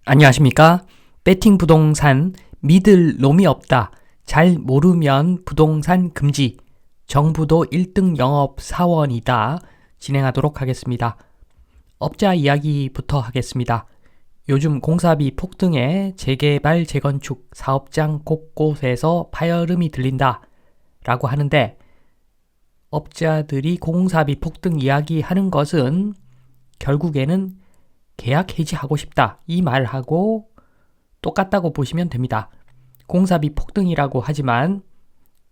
안녕하십니까? 베팅 부동산 믿을 놈이 없다. 잘 모르면 부동산 금지. 정부도 1등 영업 사원이다. 진행하도록 하겠습니다. 업자 이야기부터 하겠습니다. 요즘 공사비 폭등에 재개발, 재건축 사업장 곳곳에서 파열음이 들린다. 라고 하는데 업자들이 공사비 폭등 이야기하는 것은 결국에는 계약 해지하고 싶다. 이 말하고 똑같다고 보시면 됩니다. 공사비 폭등이라고 하지만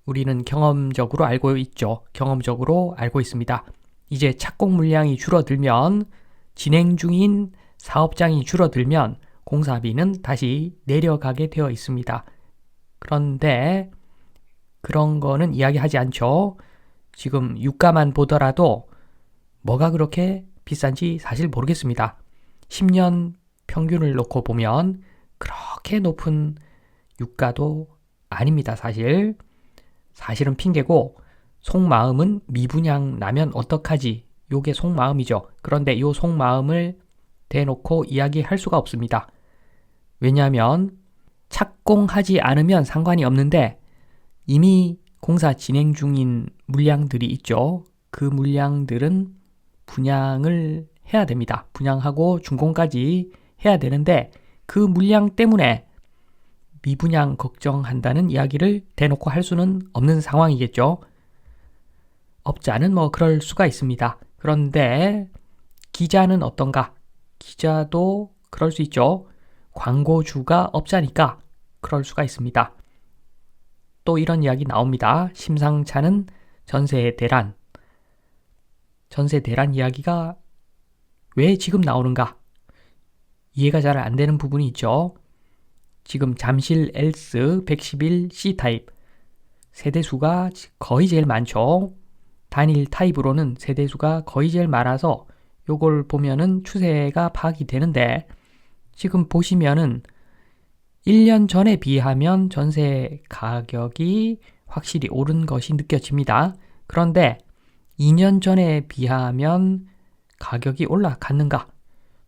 우리는 경험적으로 알고 있죠. 경험적으로 알고 있습니다. 이제 착공 물량이 줄어들면 진행 중인 사업장이 줄어들면 공사비는 다시 내려가게 되어 있습니다. 그런데 그런 거는 이야기하지 않죠. 지금 유가만 보더라도 뭐가 그렇게 비싼지 사실 모르겠습니다. 10년 평균을 놓고 보면 그렇게 높은 유가도 아닙니다. 사실은 핑계고 속마음은 미분양 나면 어떡하지? 요게 속마음이죠. 그런데 요 속마음을 대놓고 이야기할 수가 없습니다. 왜냐하면 착공하지 않으면 상관이 없는데 이미 공사 진행 중인 물량들이 있죠. 그 물량들은 분양을 해야 됩니다. 분양하고 준공까지 해야 되는데 그 물량 때문에 미분양 걱정한다는 이야기를 대놓고 할 수는 없는 상황이겠죠. 업자는 뭐 그럴 수가 있습니다. 그런데 기자는 어떤가? 기자도 그럴 수 있죠. 광고주가 업자니까 그럴 수가 있습니다. 또 이런 이야기 나옵니다. 심상찮은 전세 대란. 전세 대란 이야기가 왜 지금 나오는가? 이해가 잘 안 되는 부분이 있죠. 지금 잠실 엘스 111 C타입 세대수가 거의 제일 많죠. 단일 타입으로는 세대수가 거의 제일 많아서 요걸 보면은 추세가 파악이 되는데 지금 보시면은 1년 전에 비하면 전세 가격이 확실히 오른 것이 느껴집니다. 그런데 2년 전에 비하면 가격이 올라갔는가?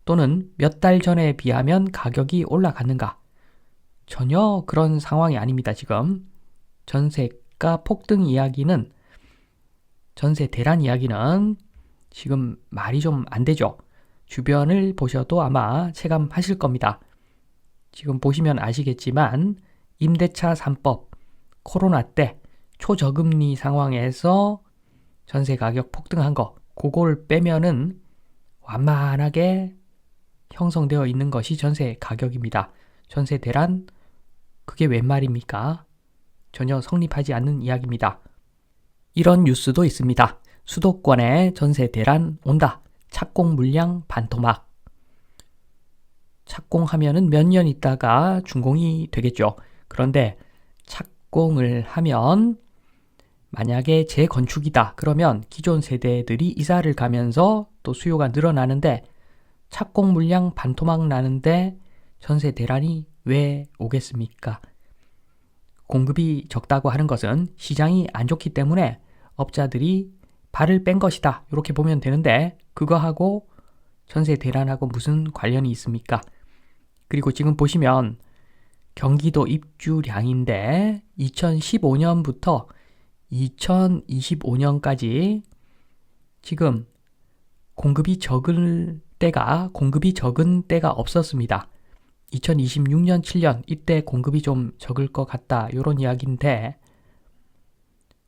또는 몇 달 전에 비하면 가격이 올라갔는가? 전혀 그런 상황이 아닙니다. 지금 전세가 폭등 이야기는 전세 대란 이야기는 지금 말이 좀 안 되죠. 주변을 보셔도 아마 체감하실 겁니다. 지금 보시면 아시겠지만 임대차 3법 코로나 때 초저금리 상황에서 전세 가격 폭등한 거 그걸 빼면은 완만하게 형성되어 있는 것이 전세 가격입니다. 전세 대란 그게 웬 말입니까? 전혀 성립하지 않는 이야기입니다. 이런 뉴스도 있습니다. 수도권에 전세 대란 온다. 착공 물량 반토막. 착공하면은 몇 년 있다가 준공이 되겠죠. 그런데 착공을 하면 만약에 재건축이다. 그러면 기존 세대들이 이사를 가면서 또 수요가 늘어나는데 착공 물량 반토막 나는데 전세 대란이 왜 오겠습니까? 공급이 적다고 하는 것은 시장이 안 좋기 때문에 업자들이 발을 뺀 것이다. 이렇게 보면 되는데 그거하고 전세 대란하고 무슨 관련이 있습니까? 그리고 지금 보시면 경기도 입주량인데 2015년부터 2025년까지 지금 공급이 적은 때가 없었습니다. 2026년, 7년 이때 공급이 좀 적을 것 같다. 이런 이야기인데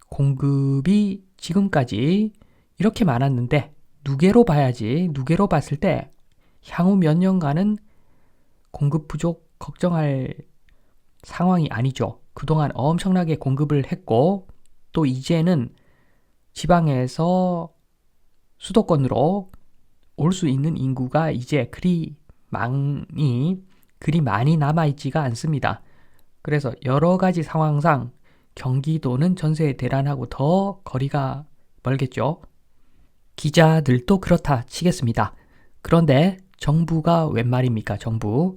공급이 지금까지 이렇게 많았는데 누계로 봐야지. 누계로 봤을 때 향후 몇 년간은 공급 부족 걱정할 상황이 아니죠. 그동안 엄청나게 공급을 했고 또 이제는 지방에서 수도권으로 올 수 있는 인구가 이제 그리 많이 남아있지가 않습니다. 그래서 여러 가지 상황상 경기도는 전세 대란하고 더 거리가 멀겠죠. 기자들도 그렇다 치겠습니다. 그런데 정부가 웬 말입니까? 정부.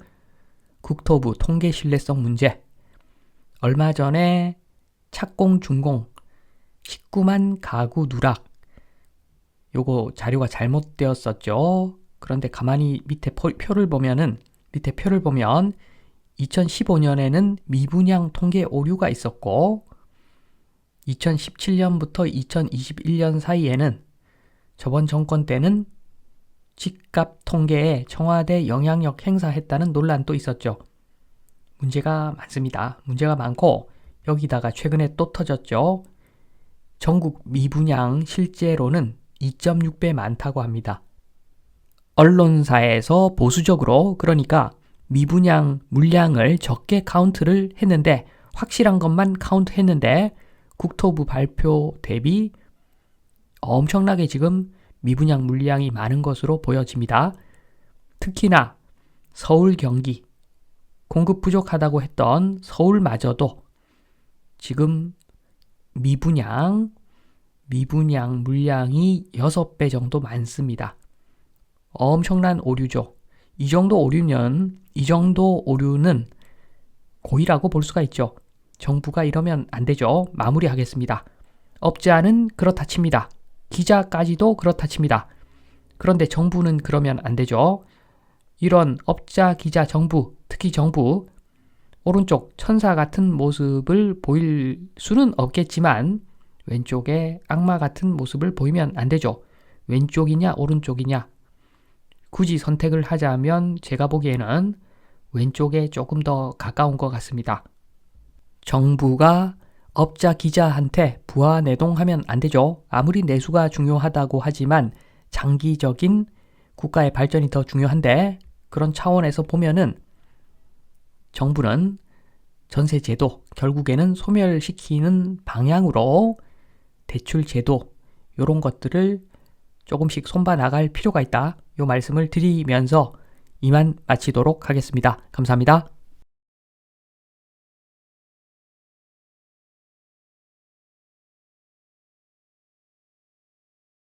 국토부 통계 신뢰성 문제. 얼마 전에 착공 준공 19만 가구 누락. 요거 자료가 잘못되었었죠. 그런데 가만히 밑에 표를 보면은 밑에 표를 보면 2015년에는 미분양 통계 오류가 있었고 2017년부터 2021년 사이에는 저번 정권 때는 집값 통계에 청와대 영향력 행사했다는 논란도 있었죠. 문제가 많습니다. 문제가 많고 여기다가 최근에 또 터졌죠. 전국 미분양 실제로는 2.6배 많다고 합니다. 언론사에서 보수적으로 그러니까 미분양 물량을 적게 카운트를 했는데 확실한 것만 카운트했는데 국토부 발표 대비 엄청나게 지금 미분양 물량이 많은 것으로 보여집니다. 특히나 서울, 경기 공급 부족하다고 했던 서울마저도 지금 미분양 물량이 6배 정도 많습니다. 엄청난 오류죠. 이 정도 오류는 고의라고 볼 수가 있죠. 정부가 이러면 안 되죠. 마무리하겠습니다. 업자는 그렇다 칩니다. 기자까지도 그렇다 칩니다. 그런데 정부는 그러면 안 되죠. 이런 업자, 기자, 정부, 특히 정부 오른쪽 천사 같은 모습을 보일 수는 없겠지만 왼쪽에 악마 같은 모습을 보이면 안 되죠. 왼쪽이냐 오른쪽이냐 굳이 선택을 하자면 제가 보기에는 왼쪽에 조금 더 가까운 것 같습니다. 정부가 업자 기자한테 부하 내동하면 안 되죠. 아무리 내수가 중요하다고 하지만 장기적인 국가의 발전이 더 중요한데 그런 차원에서 보면은 정부는 전세 제도 결국에는 소멸시키는 방향으로 대출 제도 이런 것들을 조금씩 손봐 나갈 필요가 있다. 이 말씀을 드리면서 이만 마치도록 하겠습니다. 감사합니다.